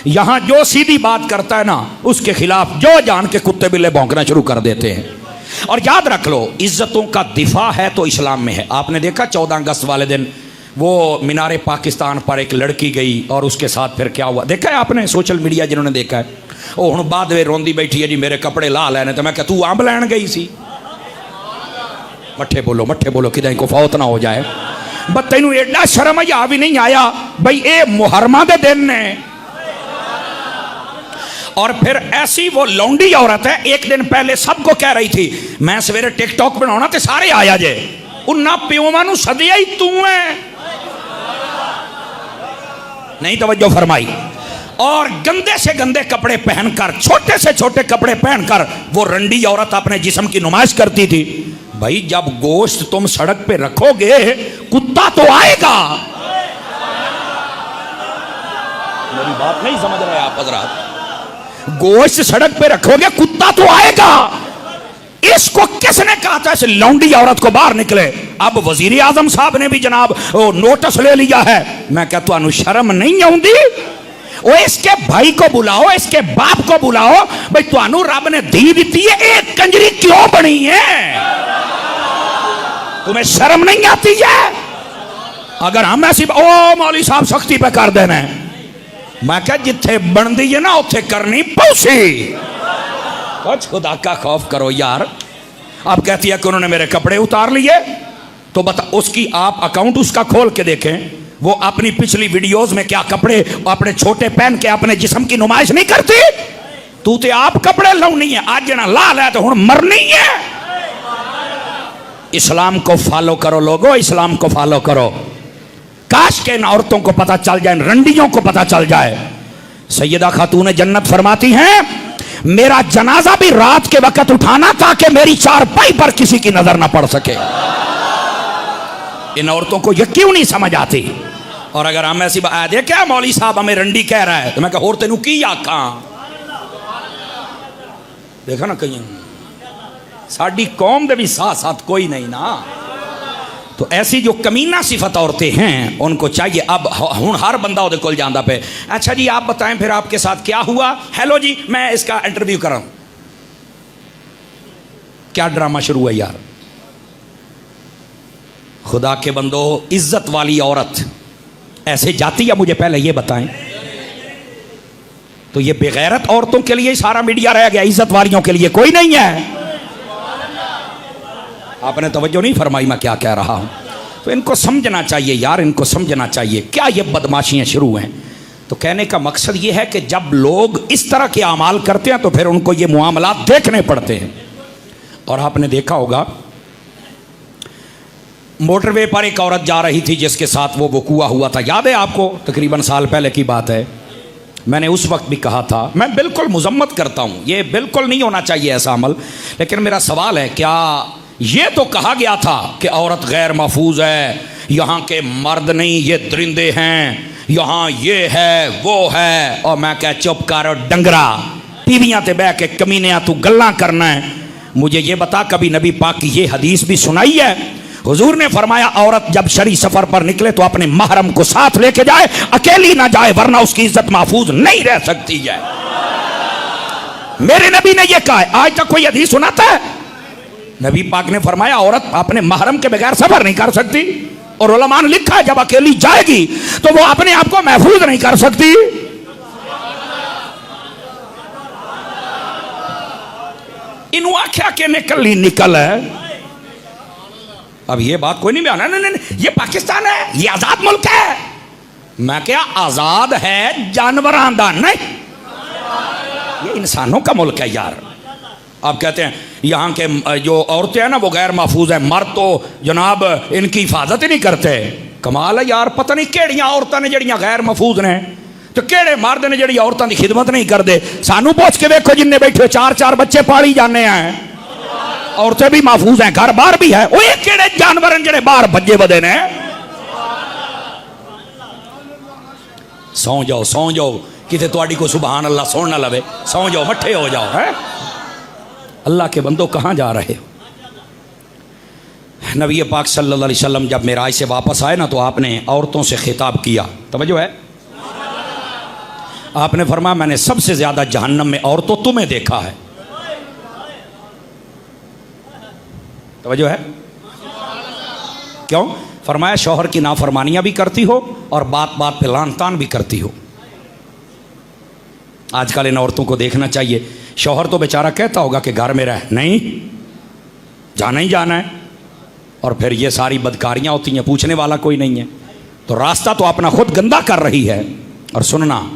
यहां जो सीधी बात करता है ना उसके खिलाफ जो जान के कुत्ते बिल्ले भौंकना शुरू कर देते हैं। और याद रख लो, इज्जतों का दिफा है तो इस्लाम में है। आपने देखा 14 अगस्त वाले दिन वो मीनारे पाकिस्तान पर एक लड़की गई और उसके साथ फिर क्या हुआ, देखा है आपने सोशल मीडिया जिन्होंने देखा है। वो हुण बाद में रोंदी बैठी है जी मेरे कपड़े ला लेने, तो मैं क्या तू अंब लैन गई सी? मट्ठे बोलो कि को फौत ना हो जाए। बस तेनू एडा शर्म या भी नहीं आया भाई ये मुहर्रमा दे दिन ने। और फिर ऐसी वो लौंडी औरत है, एक दिन पहले सबको कह रही थी मैं सवेरे टिकटॉक बनाना तो सारे आया जे, उन्ना प्योवा नू सदिया ही तू है, नहीं तवज्जो फरमाई। और गंदे से गंदे कपड़े पहनकर, छोटे से छोटे कपड़े पहनकर वो रंडी औरत अपने जिस्म की नुमाइश करती थी। भाई जब गोश्त तुम सड़क पे रखोगे कुत्ता तो आएगा। मेरी बात नहीं समझ रहे आप हज़रात, गोश्त सड़क पे रखोगे कुत्ता तो आएगा। इसको किसने कहा था इस लौंडी औरत को बाहर निकले? अब वजीर आजम साहब ने भी जनाब नोटिस ले लिया है। मैं क्या तुहानू शर्म नहीं आउंदी? वो इसके भाई को बुलाओ, इसके बाप को बुलाओ, भाई तुहानू रब ने दी दी है, एक कंजरी क्यों बनी है? तुम्हें शर्म नहीं आती है? अगर हम ऐसी ओ मौली साहब सख्ती पे कर देना, मैं क्या जिथे बनती है ना उथे करनी पौसी। कुछ खुदा का खौफ करो यार। आप कहती है कि उन्होंने मेरे कपड़े उतार लिए, तो बता उसकी आप अकाउंट उसका खोल के देखें, वो अपनी पिछली वीडियोस में क्या कपड़े अपने छोटे पहन के अपने जिस्म की नुमाइश नहीं करती? तू तो आप कपड़े लाउनी है, आज जना ला ला तो हुण मरनी है। इस्लाम को फॉलो करो लोगो, इस्लाम को फॉलो करो। काश के इन औरतों को पता चल जाए, इन रंडियों को पता चल जाए। सैयदा खातून जन्नत फरमाती हैं मेरा जनाजा भी रात के वक्त उठाना ताकि मेरी चारपाई पर किसी की नजर ना पड़ सके। इन औरतों को यह क्यों नहीं समझ आती? और अगर हम ऐसी बात देखे क्या मौली साहब हमें रंडी कह रहा है, तो मैं कहा होर तेनू की आखा। देखा ना कहीं साड़ी कौम दे भी साथ साथ कोई नहीं ना। तो ऐसी जो कमीना सिफत औरतें हैं उनको चाहिए, अब हुण हर बंदा उहदे कोल जांदा पे, अच्छा जी आप बताएं फिर आपके साथ क्या हुआ, हेलो जी मैं इसका इंटरव्यू कर रहा हूं। क्या ड्रामा शुरू है यार। खुदा के बंदो, इज्जत वाली औरत ऐसे जाती है, मुझे पहले ये बताएं। तो ये बेगैरत औरतों के लिए सारा मीडिया रह गया, इज्जत वालियों के लिए कोई नहीं है। आपने तवज्जो नहीं फरमाई मैं क्या कह रहा हूं। तो इनको समझना चाहिए यार, इनको समझना चाहिए क्या ये बदमाशियां शुरू हैं। तो कहने का मकसद ये है कि जब लोग इस तरह के अमाल करते हैं तो फिर उनको ये मुआमलात देखने पड़ते हैं। और आपने देखा होगा मोटरवे पर एक औरत जा रही थी जिसके साथ वो वकूआ हुआ था, याद है आपको? तकरीबन साल पहले की बात है। मैंने उस वक्त भी कहा था, मैं बिल्कुल मजम्मत करता हूँ, ये बिल्कुल नहीं होना चाहिए ऐसा अमल, लेकिन मेरा सवाल है क्या ये तो कहा गया था कि औरत गैर महफूज है, यहाँ के मर्द नहीं ये दरिंदे हैं, यहाँ ये है वो है। और मैं क्या चुप कर डंगरा, टीवियां ते बह के कमीनिया तू गल्ला करना है। मुझे ये बता कभी नबी पाक की ये हदीस भी सुनाई है? हुजूर ने फरमाया औरत जब शरी सफर पर निकले तो अपने महरम को साथ लेके जाए, अकेली ना जाए वरना उसकी इज्जत महफूज नहीं रह सकती है। मेरे नबी ने यह कहा है, आज तक कोई हदीस सुनाता है? नबी पाक ने फरमाया औरत अपने महरम के बगैर सफर नहीं कर सकती। और उलमा ने लिखा है जब अकेली जाएगी तो वो अपने आप को महफूज नहीं कर सकती। इन आख्या के निकल ही निकल है। अब ये बात कोई नहीं बयाना, नहीं ये पाकिस्तान है, ये आजाद मुल्क है। मैं क्या आजाद है जानवरां दा नहीं, ये इंसानों का मुल्क है यार। आप कहते हैं यहाँ के जो औरतें हैं ना वो गैर महफूज है, मर्द तो जनाब इनकी हिफाजत ही नहीं करते। कमाल है यार, पता नहीं केड़ियां औरतां ने जड़ियां गैर महफूज ने, तो केड़े मर्द ने जड़ी औरतां की खिदमत नहीं करते। सानू पूछ के देखो जिन्ने बैठे 4-4 बच्चे पाली जाने हैं, औरतें भी महफूज हैं, घर बार भी है। वो केड़े जानवर हैं जेड़े बाहर भज्जे बदे ने। सौ जाओ किते तुहाडी को सुभान अल्लाह सुन ना लवे, सौ जाओ, मट्ठे हो जाओ। है अल्लाह के बंदो कहाँ जा रहे हो? नबी पाक सल्लल्लाहु अलैहि वसल्लम जब मेराज से वापस आए ना तो आपने औरतों से खिताब किया, तवज्जो है? आपने फरमाया मैंने सबसे ज्यादा जहन्नम में औरतों तुम्हें देखा है। तवज्जो है? क्यों? फरमाया शौहर की नाफरमानियां भी करती हो और बात बात पे लान तान भी करती हो। आजकल इन औरतों को देखना चाहिए, शौहर तो बेचारा कहता होगा कि घर में रह, नहीं जाना ही जाना है, और फिर ये सारी बदकारियां होती हैं, पूछने वाला कोई नहीं है, तो रास्ता तो अपना खुद गंदा कर रही है। और सुनना,